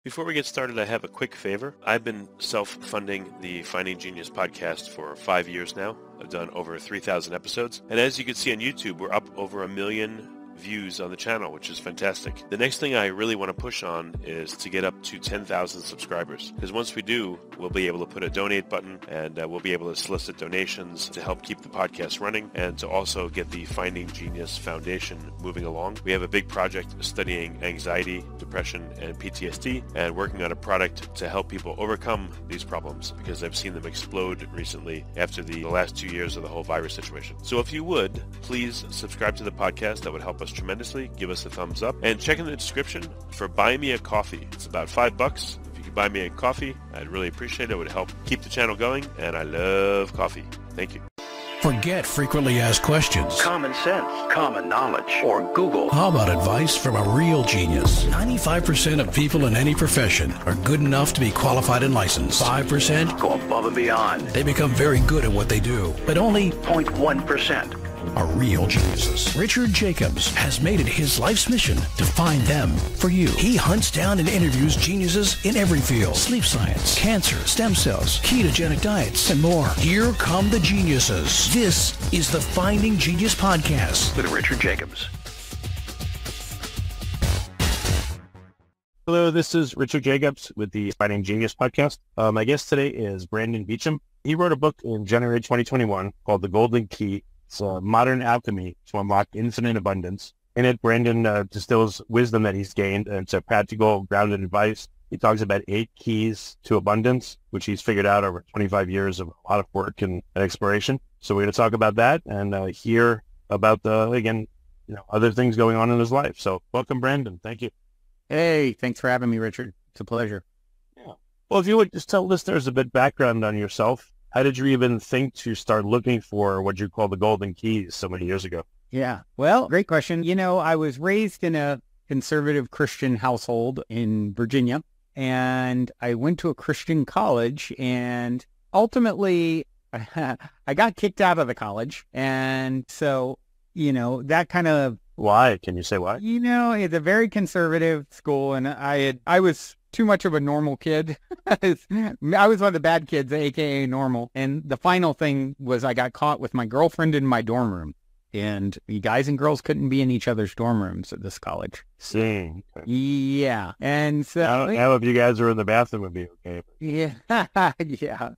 Before we get started, I have a quick favor. I've been self-funding the Finding Genius podcast for 5 years now. I've done over 3,000 episodes. And as you can see on YouTube, we're up over 1 million views on the channel, which is fantastic. The next thing I really want to push on is to get up to 10,000 subscribers, because once we do, we'll be able to put a donate button, and we'll be able to solicit donations to help keep the podcast running and to also get the Finding Genius Foundation moving along. We have a big project studying anxiety, depression, and PTSD, and working on a product to help people overcome these problems, because I've seen them explode recently after the last 2 years of the whole virus situation. So if you would, please subscribe to the podcast. That would help us tremendously. Give us a thumbs up and check in the description for Buy Me a Coffee. It's about $5. If you could buy me a coffee, I'd really appreciate it. It would help keep the channel going, and I love coffee. Thank you. Forget frequently asked questions, common sense, common knowledge, or Google. How about advice from a real genius? 95% of people in any profession are good enough to be qualified and licensed. 5% go above and beyond. They become very good at what they do, but only 0.1% are real geniuses. Richard Jacobs has made it his life's mission to find them for you. He hunts down and interviews geniuses in every field: sleep science, cancer, stem cells, ketogenic diets, and more. Here come the geniuses. This is the Finding Genius Podcast with Richard Jacobs. Hello, this is Richard Jacobs with the Finding Genius Podcast. My guest today is Brandon Beachum. He wrote a book in January 2021 called The Golden Key. It's a modern alchemy to unlock infinite abundance. In it, Brandon distills wisdom that he's gained, and it's a practical, grounded advice. He talks about 8 keys to abundance, which he's figured out over 25 years of a lot of work and exploration. So we're going to talk about that and hear about other things going on in his life. So welcome, Brandon. Thank you. Hey, thanks for having me, Richard. It's a pleasure. Yeah. Well, if you would just tell listeners a bit background on yourself. How did you even think to start looking for what you call the golden keys so many years ago? Yeah, well, great question. You know, I was raised in a conservative Christian household in Virginia, and I went to a Christian college, and ultimately I got kicked out of the college. And so, you know, that kind of... Why? Can you say why? You know, it's a very conservative school, and I was too much of a normal kid. I was one of the bad kids, aka normal. And the final thing was I got caught with my girlfriend in my dorm room. And the guys and girls couldn't be in each other's dorm rooms at this college. See. Yeah. And so... Now if you guys were in the bathroom, it would be okay. Yeah. Yeah.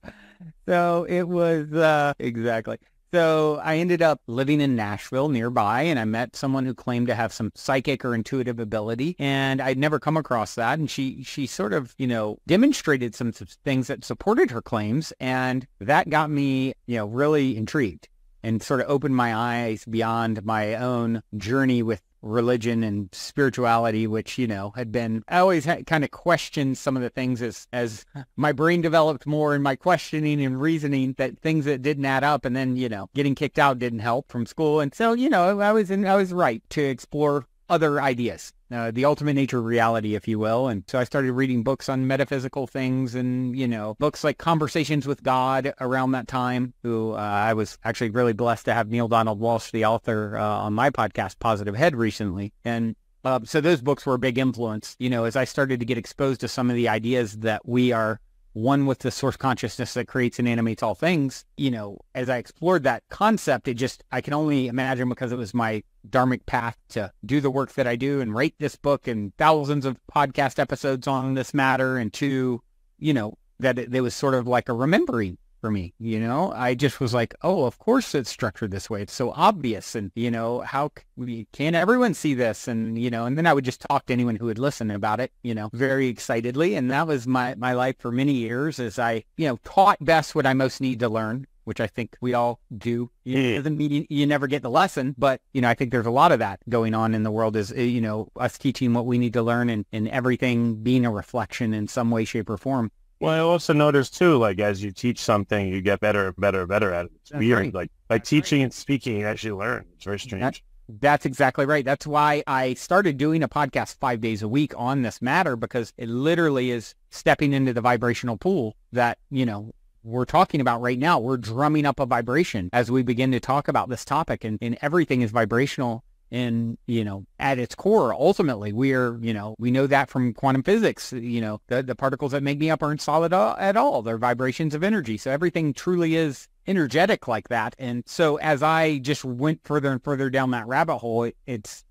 So it was... exactly. So I ended up living in Nashville nearby, and I met someone who claimed to have some psychic or intuitive ability, and I'd never come across that. And she sort of, you know, demonstrated some things that supported her claims, and that got me, you know, really intrigued and sort of opened my eyes beyond my own journey with religion and spirituality, which, you know, I always had kind of questioned some of the things as my brain developed more in my questioning and reasoning, that things that didn't add up. And then, you know, getting kicked out didn't help from school. And so, you know, I was right to explore other ideas, the ultimate nature of reality, if you will. And so I started reading books on metaphysical things, and, you know, books like Conversations with God around that time, who I was actually really blessed to have Neil Donald Walsh, the author, on my podcast, Positive Head, recently. And so those books were a big influence, you know, as I started to get exposed to some of the ideas that we are one with the source consciousness that creates and animates all things. You know, as I explored that concept, I can only imagine, because it was my dharmic path to do the work that I do and write this book and thousands of podcast episodes on this matter, and to, you know, that it was sort of like a remembering for me. You know, I just was like, oh, of course it's structured this way. It's so obvious. And, you know, can everyone see this? And, you know, and then I would just talk to anyone who would listen about it, you know, very excitedly. And that was my life for many years, as I, you know, taught best what I most need to learn, which I think we all do. It doesn't mean you never get the lesson, but, you know, I think there's a lot of that going on in the world, is, you know, us teaching what we need to learn, and everything being a reflection in some way, shape, or form. Well, I also noticed too, like, as you teach something, you get better and better and better at it. It's weird. Right. Like teaching and speaking, you actually learn. It's very strange. That's exactly right. That's why I started doing a podcast 5 days a week on this matter, because it literally is stepping into the vibrational pool that, you know, we're talking about right now. We're drumming up a vibration as we begin to talk about this topic, and everything is vibrational. And, at its core, ultimately, we know that from quantum physics, the particles that make me up aren't solid at all. They're vibrations of energy. So everything truly is energetic like that. And so as I just went further and further down that rabbit hole, it's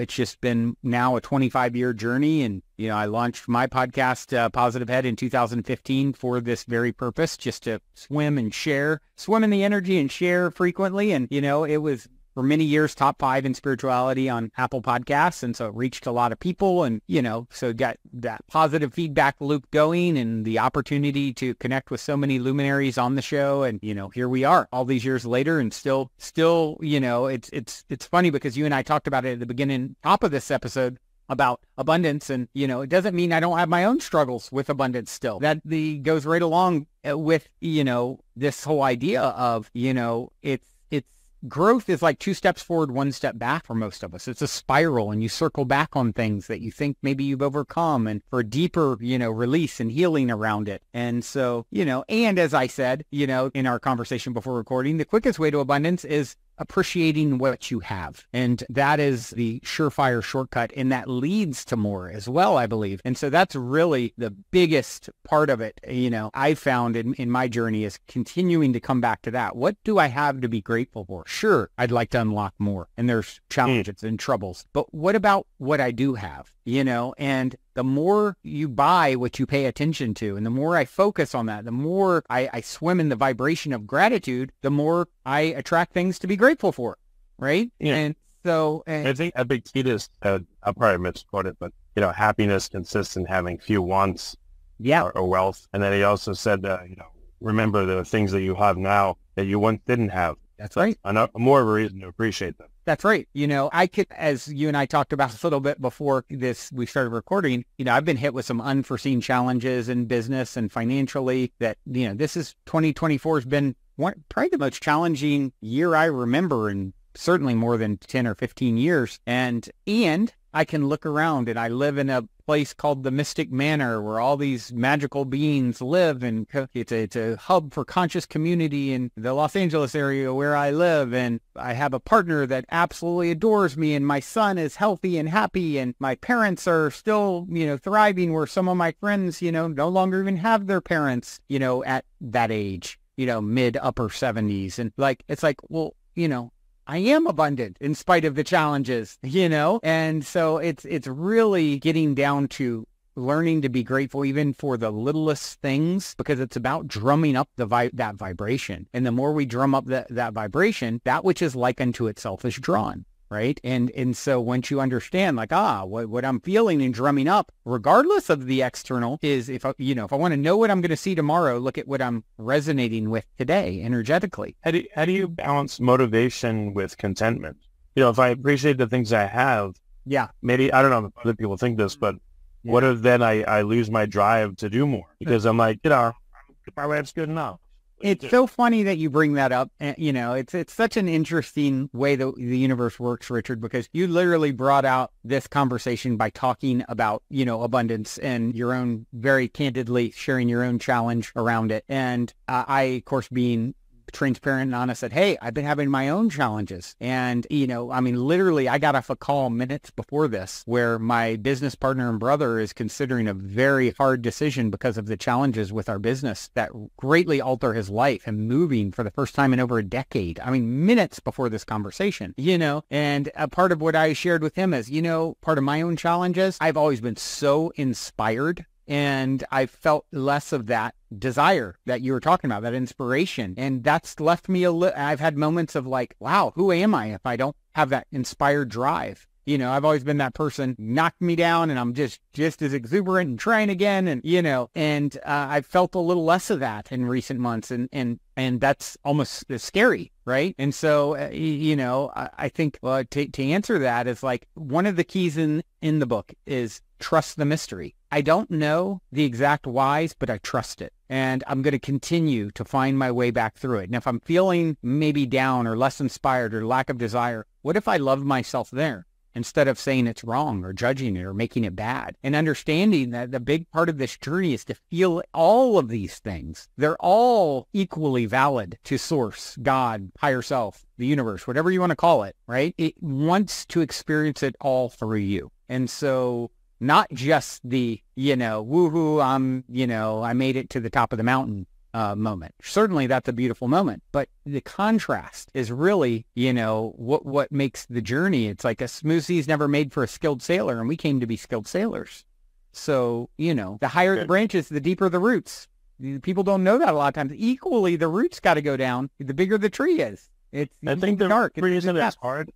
just been now a 25-year journey. And, I launched my podcast, Positive Head, in 2015 for this very purpose, just to swim in the energy and share frequently. And, it was for many years top 5 in spirituality on Apple Podcasts. And so it reached a lot of people and, so got that positive feedback loop going and the opportunity to connect with so many luminaries on the show. And, here we are all these years later and still, it's funny because you and I talked about it at the beginning, top of this episode about abundance. And, it doesn't mean I don't have my own struggles with abundance still. That goes right along with, this whole idea of, it's growth is like 2 steps forward, 1 step back for most of us. It's a spiral and you circle back on things that you think maybe you've overcome and for a deeper, release and healing around it. And so, and as I said, in our conversation before recording, the quickest way to abundance is appreciating what you have. And that is the surefire shortcut. And that leads to more as well, I believe. And so that's really the biggest part of it. I found in my journey is continuing to come back to that. What do I have to be grateful for? Sure, I'd like to unlock more and there's challenges and troubles, but what about what I do have? And the more you buy what you pay attention to, and the more I focus on that, the more I swim in the vibration of gratitude, the more I attract things to be grateful for, right? Yeah. And so... I think a big key to this, I'll probably misquote it, but, happiness consists in having few wants or wealth. And then he also said, remember the things that you have now that you once didn't have. That's right. More of a reason to appreciate them. That's right. I could, as you and I talked about a little bit before we started recording, I've been hit with some unforeseen challenges in business and financially that, this is 2024 has been probably the most challenging year I remember in certainly more than 10 or 15 years. And I can look around and I live in a place called the Mystic Manor where all these magical beings live, and it's a hub for conscious community in the Los Angeles area where I live. And I have a partner that absolutely adores me, and my son is healthy and happy, and my parents are still, thriving, where some of my friends, no longer even have their parents, at that age, mid upper 70s. And it's like, well, I am abundant in spite of the challenges, and so it's really getting down to learning to be grateful even for the littlest things, because it's about drumming up that vibration. And the more we drum up that vibration, that which is like unto itself is drawn. Right. And so once you understand what I'm feeling and drumming up, regardless of the external, is if I want to know what I'm going to see tomorrow, look at what I'm resonating with today energetically. How do you balance motivation with contentment? If I appreciate the things I have, maybe, I don't know if other people think this, but what if then I lose my drive to do more because I'm like, my life's good enough. It's so funny that you bring that up. It's such an interesting way that the universe works, Richard, because you literally brought out this conversation by talking about, abundance and your own, very candidly sharing your own challenge around it. And I, of course, being transparent and honest, said, hey, I've been having my own challenges. And, literally, I got off a call minutes before this where my business partner and brother is considering a very hard decision because of the challenges with our business that greatly alter his life and moving for the first time in over a decade. Minutes before this conversation, and a part of what I shared with him is, part of my own challenges, I've always been so inspired. And I felt less of that desire that you were talking about, that inspiration. And that's left me I've had moments of like, wow, who am I if I don't have that inspired drive? I've always been that person, knocked me down and I'm just as exuberant and trying again. And, I've felt a little less of that in recent months. And that's almost scary. Right. And so, I think to answer that is like one of the keys in the book is trust the mystery. I don't know the exact whys, but I trust it. And I'm going to continue to find my way back through it. And if I'm feeling maybe down or less inspired or lack of desire, what if I love myself there? instead of saying it's wrong or judging it or making it bad. And understanding that the big part of this journey is to feel all of these things. They're all equally valid to source, God, higher self, the universe, whatever you want to call it, right? It wants to experience it all through you. And so not just the, woohoo, I made it to the top of the mountain moment. Certainly that's a beautiful moment, but the contrast is really, what makes the journey. It's like a smoothie is never made for a skilled sailor, and we came to be skilled sailors. So, the higher the branches, the deeper the roots. People don't know that a lot of times. Equally, the roots got to go down, the bigger the tree is. I think the dark. reason it's hard,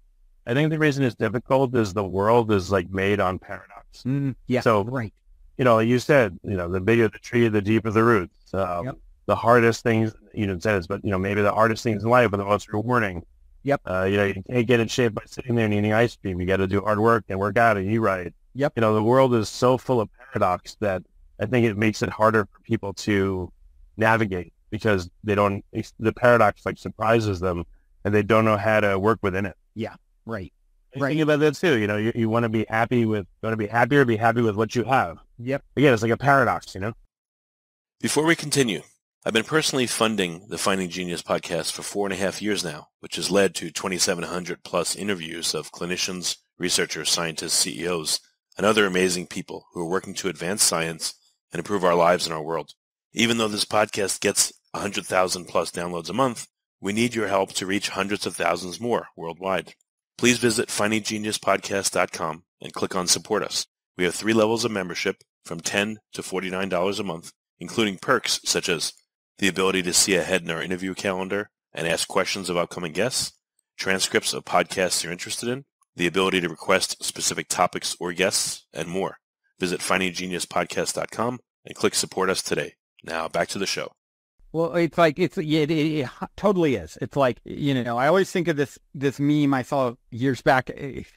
I think the reason it's difficult is the world is like made on paradox. Yeah, so, right. You said, the bigger the tree, the deeper the roots. Yep. The hardest things, says, but, maybe the hardest things in life are the most rewarding. Yep. You can't get in shape by sitting there and eating ice cream. You got to do hard work and work out and eat right. Yep. The world is so full of paradox that I think it makes it harder for people to navigate because the paradox like surprises them and they don't know how to work within it. Yeah. Right. Think about that too. You want to be happy with, be happy with what you have. Yep. Again, it's like a paradox, Before we continue, I've been personally funding the Finding Genius podcast for 4.5 years now, which has led to 2,700 plus interviews of clinicians, researchers, scientists, CEOs, and other amazing people who are working to advance science and improve our lives and our world. Even though this podcast gets 100,000 plus downloads a month, we need your help to reach hundreds of thousands more worldwide. Please visit findinggeniuspodcast.com and click on Support Us. We have 3 levels of membership from $10 to $49 a month, including perks such as the ability to see ahead in our interview calendar and ask questions of upcoming guests, transcripts of podcasts you're interested in, the ability to request specific topics or guests, and more. Visit findinggeniuspodcast.com and click Support Us today. Now back to the show. Well, it's like, it totally is. It's like, I always think of this meme I saw years back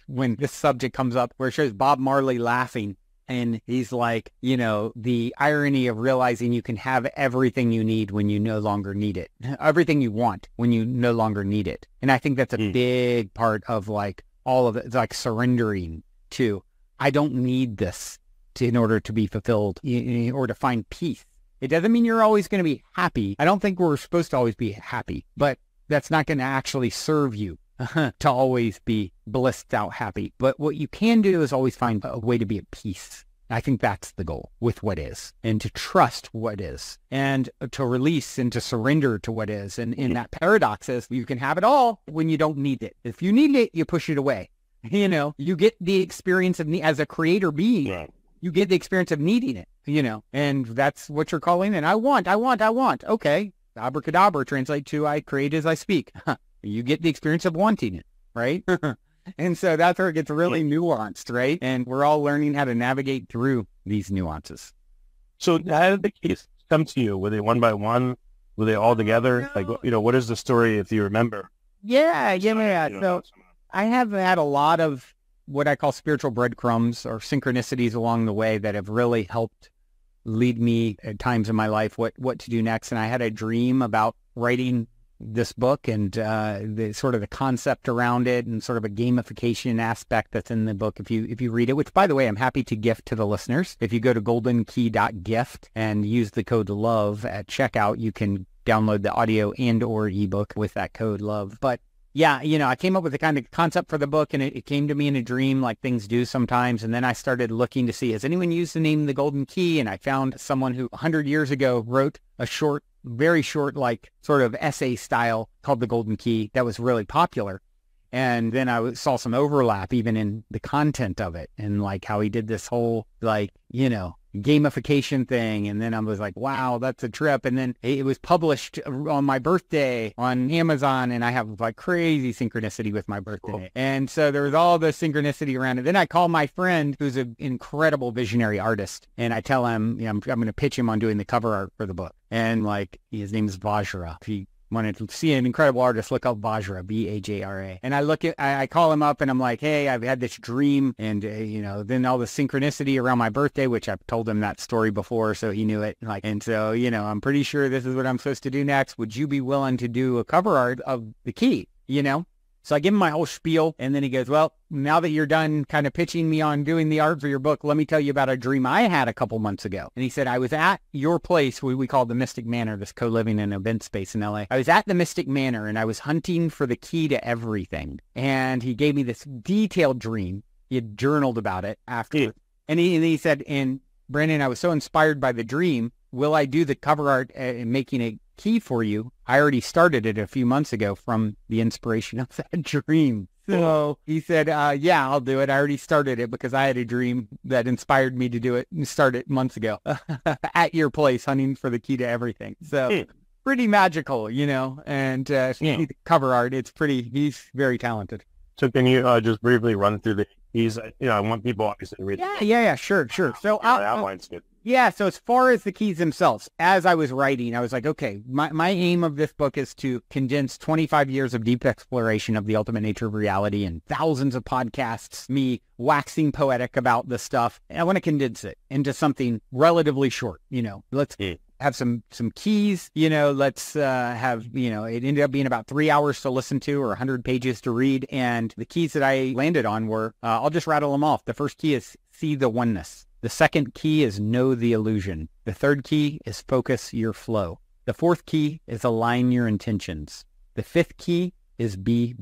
when this subject comes up where it shows Bob Marley laughing. And he's like, the irony of realizing you can have everything you need when you no longer need it. Everything you want when you no longer need it. And I think that's a big part of like all of it. It's like surrendering to, I don't need this in order to be fulfilled or to find peace. It doesn't mean you're always going to be happy. I don't think we're supposed to always be happy, but that's not going to actually serve you to always be blissed out happy. But what you can do is always find a way to be at peace. I think that's the goal with what is, and to trust what is, and to release and to surrender to what is. And in that paradox is you can have it all when you don't need it. If you need it, you push it away. You get the experience of as a creator being. Right. You get the experience of needing it, and that's what you're calling it. I want. Okay. Abracadabra translate to I create as I speak. You get the experience of wanting it, right? And so that's where it gets really nuanced, right? And we're all learning how to navigate through these nuances. So how did the keys come to you? Were they one by one? Were they all together? Like, what is the story if you remember? Yeah. So I have had a lot of what I call spiritual breadcrumbs or synchronicities along the way that have really helped lead me at times in my life what to do next. And I had a dream about writing this book and the sort of the concept around it and sort of a gamification aspect that's in the book. If you read it, which by the way, I'm happy to gift to the listeners. If you go to goldenkey.gift and use the code LOVE at checkout, you can download the audio and or ebook with that code LOVE. But yeah, I came up with the kind of concept for the book and it came to me in a dream like things do sometimes. And then I started looking to see, has anyone used the name The Golden Key? And I found someone who 100 years ago wrote a very short, like sort of essay style called The Golden Key that was really popular. And then I saw some overlap even in the content of it and like how he did this whole like, gamification thing. And then I was like, wow, that's a trip. And then it was published on my birthday on Amazon. And I have like crazy synchronicity with my birthday. Cool. And so there was all this synchronicity around it. Then I call my friend who's an incredible visionary artist. And I tell him, I'm going to pitch him on doing the cover art for the book. And like, his name is Vajra. If you wanted to see an incredible artist, look up Vajra, Bajra. And I call him up and I'm like, hey, I've had this dream. And, then all the synchronicity around my birthday, which I've told him that story before, so he knew it. And so, I'm pretty sure this is what I'm supposed to do next. Would you be willing to do a cover art of the key, So I give him my whole spiel, and then he goes, well, now that you're done kind of pitching me on doing the art for your book, let me tell you about a dream I had a couple months ago. And he said, I was at your place, we call the Mystic Manor, this co-living and event space in LA. I was at the Mystic Manor, and I was hunting for the key to everything. And he gave me this detailed dream. He had journaled about it after. Yeah. And he said, and Brandon, I was so inspired by the dream, will I do the cover art and making a key for you? I already started it a few months ago from the inspiration of that dream. So he said, yeah, I'll do it. I already started it because I had a dream that inspired me to do it and start it months ago at your place, hunting for the key to everything. So pretty magical, and the cover art, he's very talented. So can you just briefly run through the keys? I want people obviously to read. Yeah, sure. So outline's good. Yeah, so as far as the keys themselves, as I was writing, I was like, okay, my aim of this book is to condense 25 years of deep exploration of the ultimate nature of reality and thousands of podcasts, me waxing poetic about the stuff. I want to condense it into something relatively short, let's have some keys, let's have, it ended up being about 3 hours to listen to or 100 pages to read. And the keys that I landed on were, I'll just rattle them off. The first key is see the oneness. The second key is know the illusion. The third key is focus your flow. The fourth key is align your intentions. The fifth key is be.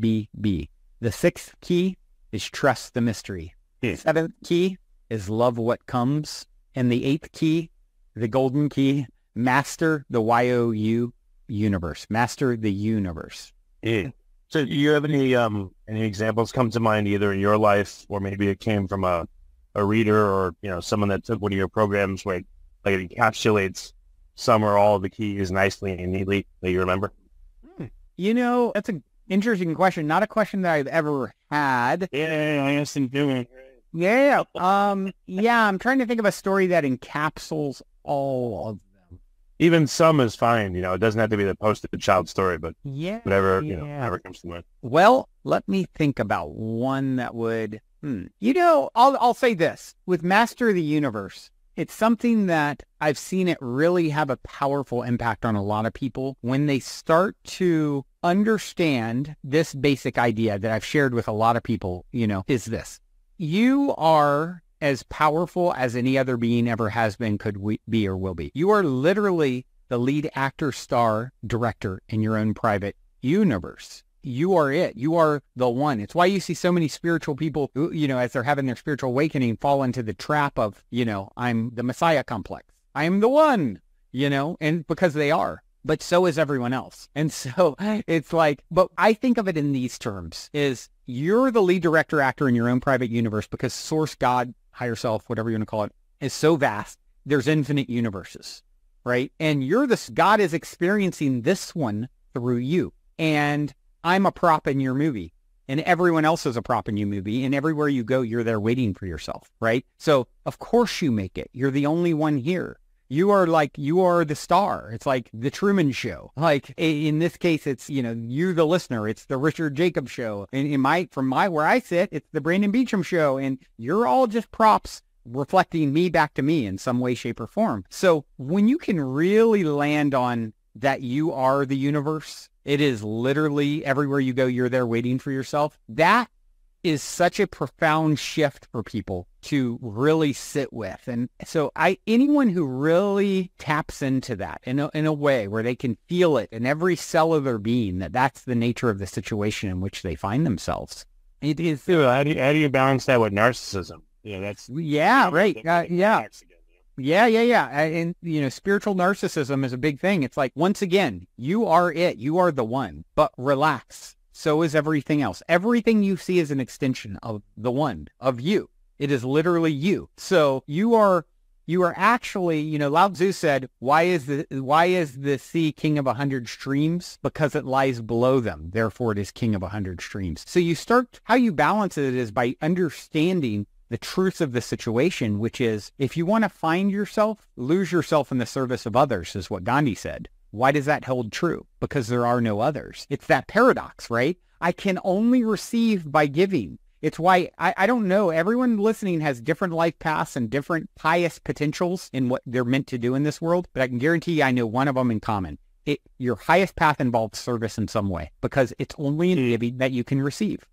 The sixth key is trust the mystery. The seventh key is love what comes. And the eighth key, the golden key, master the YOU universe. Master the universe. Yeah. So do you have any examples come to mind either in your life or maybe it came from a reader or, someone that took one of your programs where like it encapsulates some or all of the keys nicely and neatly that you remember? That's an interesting question. Not a question that I've ever had. Yeah, I guess in doing. Yeah. I'm trying to think of a story that encapsulates all of them. Even some is fine. It doesn't have to be the posted child story, but whatever, whatever comes to mind. Well, let me think about one that would... I'll say this. With Master of the Universe, it's something that I've seen it really have a powerful impact on a lot of people when they start to understand this basic idea that I've shared with a lot of people, is this. You are as powerful as any other being ever has been, could be, or will be. You are literally the lead actor, star, director in your own private universe. You are it. You are the one. It's why you see so many spiritual people, as they're having their spiritual awakening, fall into the trap of, I'm the Messiah complex. I'm the one, and because they are. But so is everyone else. And so it's like, but I think of it in these terms, is you're the lead director actor in your own private universe because source, God, higher self, whatever you want to call it, is so vast. There's infinite universes, right? And God is experiencing this one through you. And I'm a prop in your movie and everyone else is a prop in your movie. And everywhere you go, you're there waiting for yourself, right? So of course you make it. You're the only one here. You are the star. It's like the Truman Show. Like in this case, it's, you, the listener, it's the Richard Jacobs Show. And from where I sit, it's the Brandon Beachum Show. And you're all just props reflecting me back to me in some way, shape, or form. So when you can really land on that you are the universe, it is literally everywhere you go, you're there waiting for yourself. That is such a profound shift for people to really sit with. And so anyone who really taps into that in a way where they can feel it in every cell of their being, that's the nature of the situation in which they find themselves. It is. How do you balance that with narcissism? Right. Yeah. And, spiritual narcissism is a big thing. It's like, once again, you are it. You are the one. But relax. So is everything else. Everything you see is an extension of the one, of you. It is literally you. So you are actually, Lao Tzu said, why is the sea king of 100 streams? Because it lies below them. Therefore, it is king of 100 streams. So how you balance it is by understanding the truth of the situation, which is, if you want to find yourself, lose yourself in the service of others, is what Gandhi said. Why does that hold true? Because there are no others. It's that paradox, right? I can only receive by giving. It's why, I don't know, everyone listening has different life paths and different highest potentials in what they're meant to do in this world, but I can guarantee you I know one of them in common. your highest path involves service in some way, because it's only in giving that you can receive,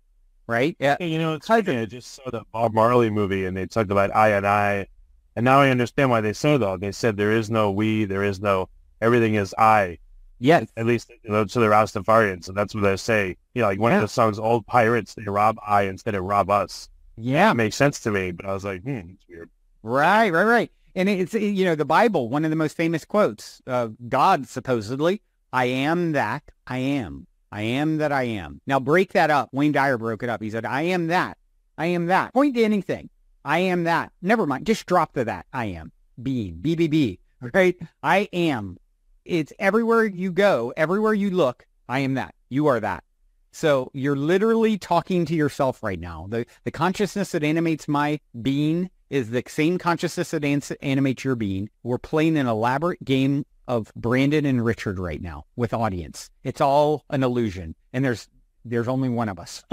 right? Yeah. Hey, it's funny. I just saw the Bob Marley movie, and they talked about I and I, and now I understand why they said that. They said there is no we, there is no, everything is I. Yes. At least, to the Rastafarians. So that's what they say. Like one of the songs, Old Pirates, they rob I instead of rob us. Yeah. It makes sense to me, but I was like, it's weird. Right. And it's, the Bible, one of the most famous quotes of God, supposedly, I am that I am. I am that I am. Now break that up. Wayne Dyer broke it up. He said, I am that. I am that. Point to anything. I am that. Never mind. Just drop to that. I am. Being. BBB. Right? I am. It's everywhere you go, everywhere you look, I am that. You are that. So you're literally talking to yourself right now. The consciousness that animates my being is the same consciousness that animates your being. We're playing an elaborate game of Brandon and Richard right now with audience. It's all an illusion. And there's only one of us.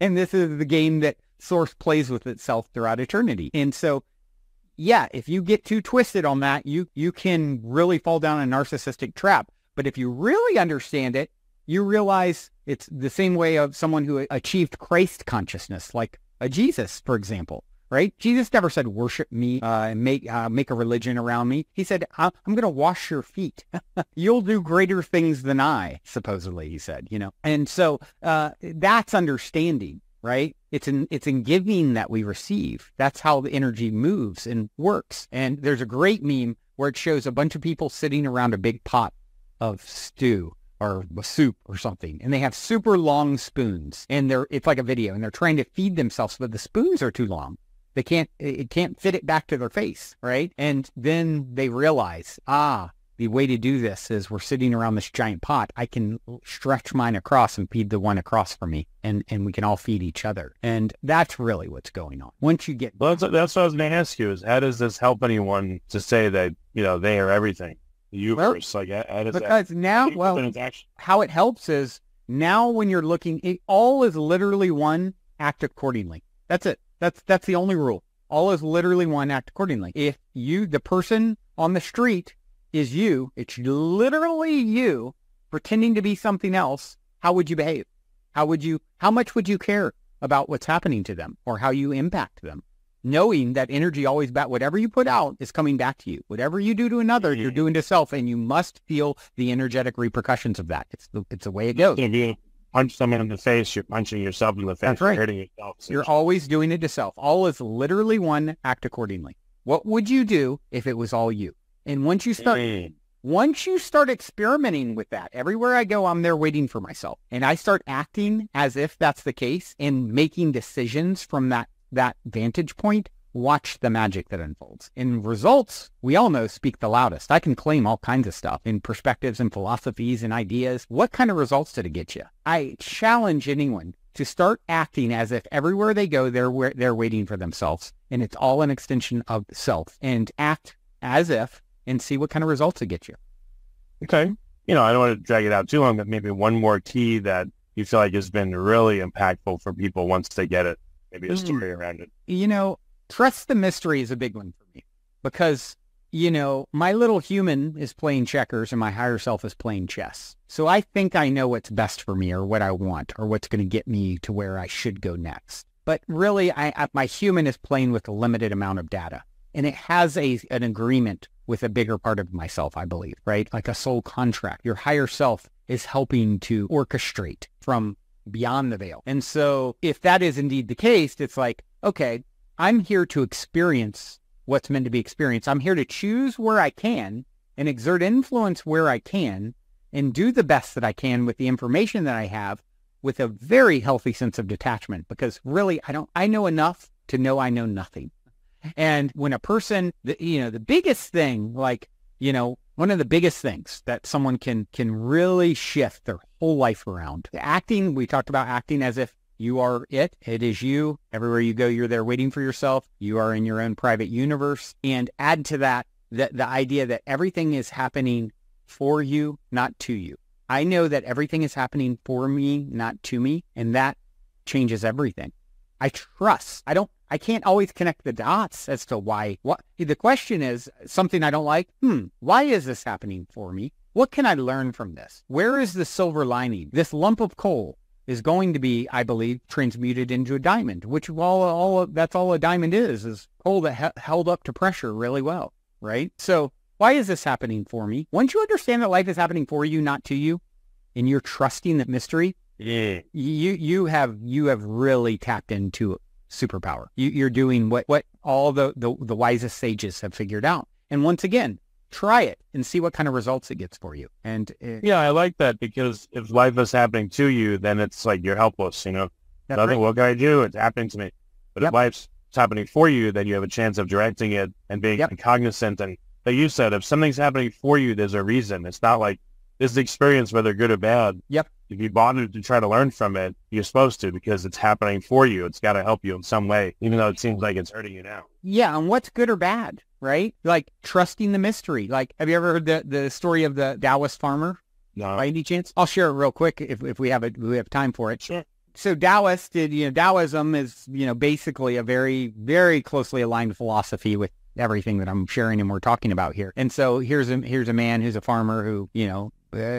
And this is the game that Source plays with itself throughout eternity. And so, yeah, if you get too twisted on that, you can really fall down a narcissistic trap. But if you really understand it, you realize it's the same way of someone who achieved Christ consciousness, like a Jesus, for example, right? Jesus never said, worship me and make a religion around me. He said, I'm going to wash your feet. You'll do greater things than I, supposedly, he said, And so that's understanding. Right? It's in giving that we receive. That's how the energy moves and works. And there's a great meme where it shows a bunch of people sitting around a big pot of stew or soup or something, and they have super long spoons, and it's like a video, and they're trying to feed themselves, but the spoons are too long. It can't fit it back to their face, right? And then they realize, the way to do this is we're sitting around this giant pot. I can stretch mine across and feed the one across from me, and we can all feed each other. And that's really what's going on. Once you get... Well, that's what I was going to ask you, is how does this help anyone to say that, they are everything? You first, like, how does because that... now, how it helps is now when you're looking, all is literally one, act accordingly. That's it. That's the only rule. All is literally one, act accordingly. If the person on the street is you, it's literally you pretending to be something else, how would you behave? How much would you care about what's happening to them or how you impact them? Knowing that energy always whatever you put out is coming back to you. Whatever you do to another, you're doing to self, and you must feel the energetic repercussions of that. It's the way it goes. If you punch someone in the face, you're punching yourself in the face. That's right. You're hurting yourself. So you're always doing it to self. All is literally one, act accordingly. What would you do if it was all you? And once you start experimenting with that, everywhere I go, I'm there waiting for myself. And I start acting as if that's the case and making decisions from that vantage point, watch the magic that unfolds. And results, we all know, speak the loudest. I can claim all kinds of stuff in perspectives and philosophies and ideas. What kind of results did it get you? I challenge anyone to start acting as if everywhere they go, they're waiting for themselves. And it's all an extension of self. And act as if, and see what kind of results it gets you. Okay. I don't want to drag it out too long, but maybe one more key that you feel like has been really impactful for people once they get it, maybe a story around it. Trust the mystery is a big one for me because, my little human is playing checkers and my higher self is playing chess. So I think I know what's best for me or what I want or what's going to get me to where I should go next. But really, my human is playing with a limited amount of data, and it has an agreement with a bigger part of myself, I believe, right? Like a soul contract. Your higher self is helping to orchestrate from beyond the veil. And so if that is indeed the case, it's like, okay, I'm here to experience what's meant to be experienced. I'm here to choose where I can and exert influence where I can and do the best that I can with the information that I have with a very healthy sense of detachment, because really I know enough to know I know nothing. And when a person, the biggest thing, one of the biggest things that someone can really shift their whole life around. Acting, we talked about acting as if you are it. It is you. Everywhere you go, you're there waiting for yourself. You are in your own private universe. And add to that the idea that everything is happening for you, not to you. I know that everything is happening for me, not to me. And that changes everything. I trust. I can't always connect the dots as to why. The question is something I don't like. Why is this happening for me? What can I learn from this? Where is the silver lining? This lump of coal is going to be, I believe, transmuted into a diamond, which that's all a diamond is coal that held up to pressure really well, right? So why is this happening for me? Once you understand that life is happening for you, not to you, and you're trusting that mystery, you have really tapped into superpower. You're doing what all the wisest sages have figured out. And once again, try it and see what kind of results it gets for you. And yeah, I like that, because if life is happening to you, then it's like you're helpless, Nothing, right. What can I do? It's happening to me. But if life's happening for you, then you have a chance of directing it and being cognizant. And like you said, if something's happening for you, there's a reason. It's not like this is the experience, whether good or bad. Yep. If you bother to try to learn from it, you're supposed to, because it's happening for you. It's got to help you in some way, even though it seems like it's hurting you now. Yeah, and what's good or bad, right? Like trusting the mystery. Like, have you ever heard the story of the Taoist farmer? No. By any chance? I'll share it real quick if we have time for it. Sure. So Taoism is, basically a very, very closely aligned philosophy with everything that I'm sharing and we're talking about here. And so here's a man who's a farmer who,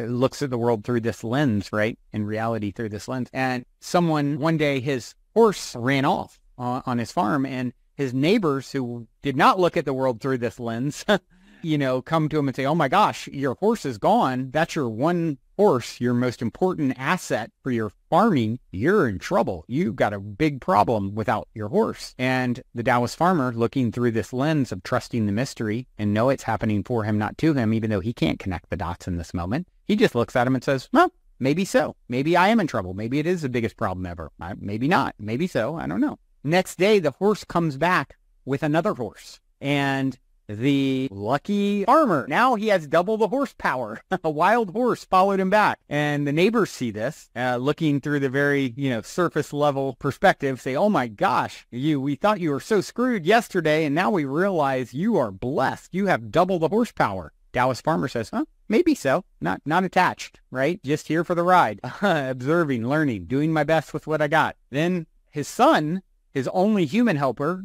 looks at the world through this lens, right? In reality, through this lens. And one day his horse ran off on his farm, and his neighbors, who did not look at the world through this lens, come to him and say, "Oh my gosh, your horse is gone. That's your one horse, your most important asset for your farming. You're in trouble. You've got a big problem without your horse." And the Taoist farmer, looking through this lens of trusting the mystery and know it's happening for him, not to him, even though he can't connect the dots in this moment, he just looks at him and says, "Well, maybe so. Maybe I am in trouble. Maybe it is the biggest problem ever. Maybe not. Maybe so. I don't know." Next day, the horse comes back with another horse. And the lucky farmer, now he has double the horsepower. A wild horse followed him back. And the neighbors see this, looking through the very, surface level perspective, say, "Oh my gosh, we thought you were so screwed yesterday, and now we realize you are blessed. You have double the horsepower." Taoist farmer says, "Huh? Maybe so. Not attached, right? Just here for the ride." Observing, learning, doing my best with what I got. Then his son, his only human helper,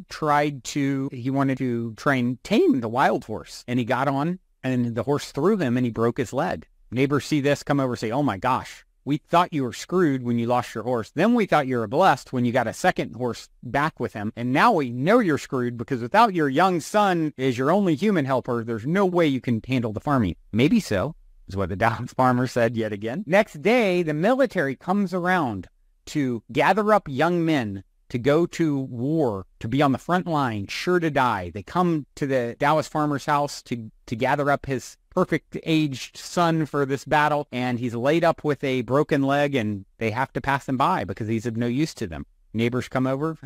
he wanted to try and tame the wild horse. And he got on, and the horse threw him, and he broke his leg. Neighbors see this, come over, say, "Oh my gosh, we thought you were screwed when you lost your horse. Then we thought you were blessed when you got a second horse back with him. And now we know you're screwed, because without your young son as your only human helper, there's no way you can handle the farming." Maybe so, is what the Taoist farmer said yet again. Next day, the military comes around to gather up young men to go to war, to be on the front line, sure to die. They come to the Taoist farmer's house to gather up his perfect aged son for this battle, and he's laid up with a broken leg, and they have to pass him by because he's of no use to them. Neighbors come over.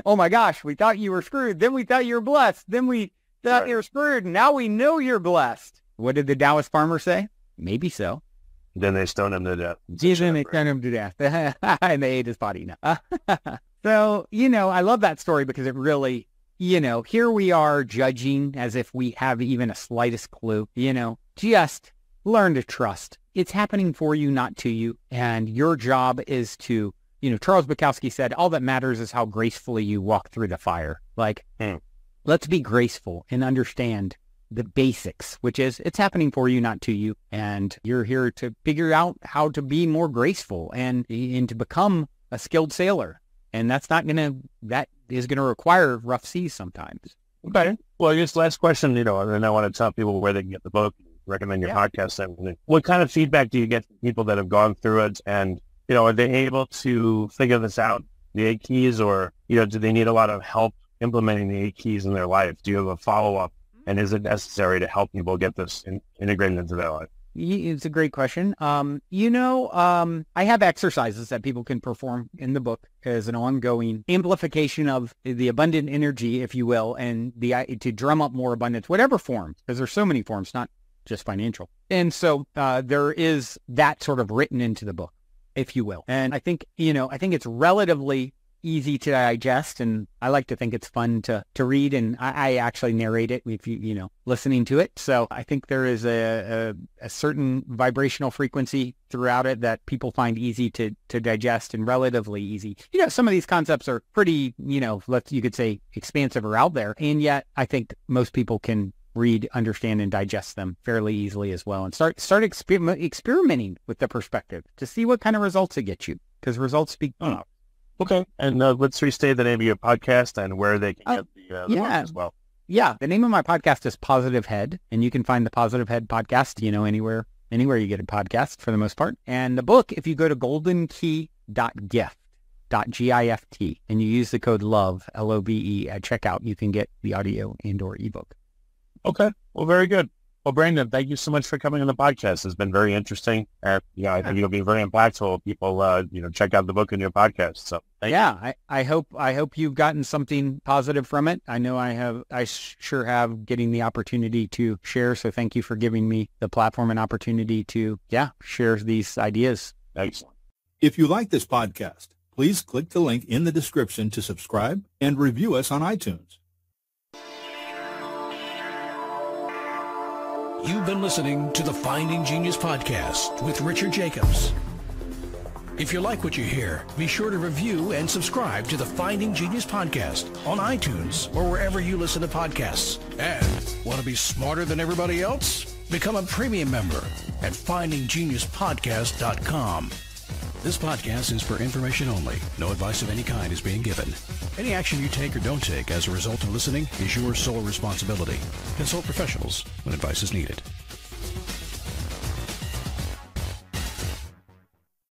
"Oh my gosh, we thought you were screwed. Then we thought you were blessed. Then we thought you were screwed. Now we know you're blessed." What did the Taoist farmer say? "Maybe so." Then they stoned him to death. Then they stoned him to death. And they ate his body. No. So, I love that story, because it really, here we are judging as if we have even a slightest clue, just learn to trust. It's happening for you, not to you. And your job is to, Charles Bukowski said, all that matters is how gracefully you walk through the fire. Like, let's be graceful and understand the basics, which is it's happening for you, not to you. And you're here to figure out how to be more graceful and to become a skilled sailor. And that is going to require rough seas sometimes. Okay. Well, I guess last question, and I want to tell people where they can get the book, recommend your podcast, and everything. What kind of feedback do you get from people that have gone through it? And, are they able to figure this out, the 8 keys, or, do they need a lot of help implementing the 8 keys in their life? Do you have a follow-up? And is it necessary to help people get this integrated into their life? It's a great question. I have exercises that people can perform in the book as an ongoing amplification of the abundant energy, if you will, and to drum up more abundance, whatever form, because there's so many forms, not just financial. And so there is that sort of written into the book, if you will. And I think it's relatively easy to digest, and I like to think it's fun to read, and I actually narrate it if you listening to it. So I think there is a certain vibrational frequency throughout it that people find easy to digest and relatively easy. Some of these concepts are pretty, you could say expansive or out there, and yet I think most people can read, understand, and digest them fairly easily as well. And start experimenting with the perspective to see what kind of results it gets you, because results speak. Okay. And let's restate the name of your podcast and where they can get the book as well. Yeah. The name of my podcast is Positive Head, and you can find the Positive Head podcast, anywhere you get a podcast for the most part. And the book, if you go to goldenkey.gift, .gift, and you use the code LOVE, LOVE, at checkout, you can get the audio and or ebook. Okay. Well, very good. Well, Brandon, thank you so much for coming on the podcast. It's been very interesting. And I think it'll be very impactful if people, check out the book and your podcast. So thank you. I hope you've gotten something positive from it. I know I have. I sure have, getting the opportunity to share. So thank you for giving me the platform and opportunity to, share these ideas. Excellent. If you like this podcast, please click the link in the description to subscribe and review us on iTunes. You've been listening to the Finding Genius podcast with Richard Jacobs. If you like what you hear, be sure to review and subscribe to the Finding Genius podcast on iTunes or wherever you listen to podcasts. And want to be smarter than everybody else? Become a premium member at findinggeniuspodcast.com. This podcast is for information only. No advice of any kind is being given. Any action you take or don't take as a result of listening is your sole responsibility. Consult professionals when advice is needed.